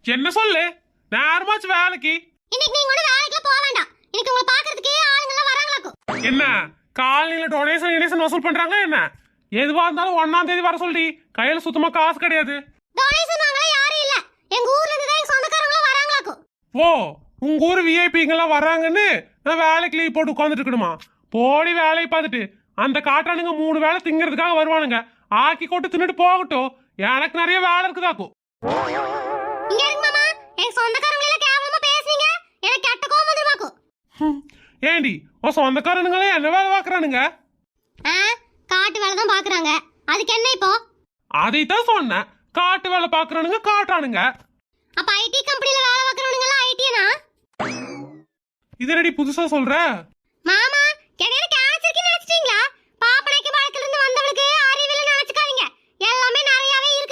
என்ன சொல்லு? நேரமாச்சு வேலைக்கு. இன்னைக்கு நீங்க கூட வேலைக்கு போக வேண்டாம். இன்னைக்கு உங்களை பார்க்கிறதுக்கே ஆளுங்க எல்லாம் வராங்களாக்கும். என்ன காலையில டொனேஷன் வசூல் பண்றாங்க என்ன? எதுவா இருந்தாலும் 1ஆம் தேதி வர சொல்லி. கையில சுத்தமா காசு கிடையாது. டொனேஷன் வாங்கல யாரும் இல்ல. எங்க ஊர்ல இருந்து தான் எங்க சொந்தக்காரங்க எல்லாம் வராங்களாக்கும். ஓ, உங்க ஊர் விஐபிங்க எல்லாம் வர்றாங்கன்னு நான் வேலைக்கு லீவ் போட்டு உட்காந்துட்டு இருக்கணுமா? போடி வேலையை பார்த்துட்டு. அந்த காட்டானுங்க 3 வேலை திங்கிறதுக்காக வருவானுங்க. ஆக்கி கொட்டு தின்னுட்டு போகட்டும். எனக்கு நிறைய வேலை இருக்குதாக்கும். இங்க இருங்க மாமா. எங்க சொந்தக்காரங்க எல்லாம் கேவலமா பேசுறீங்க. எனக்கு கெட்ட கோவம் வந்துருமாக்கும். ஏண்டி உன் சொந்தக்காரனுங்களே என்ன வேலை பாக்குறானுங்க? காட்டு வேலை தான் பாக்குறாங்க. அதுக்கு என்ன இப்போ? அதைத்தான் சொன்னேன். காட்டு வேலை பாக்குறானுங்க காட்டானுங்க. அப்ப ஐடி கம்பெனில வேலை பாக்குறவனுங்க எல்லாம் ஐடினா? இது ரெடி புதுசா சொல்ற?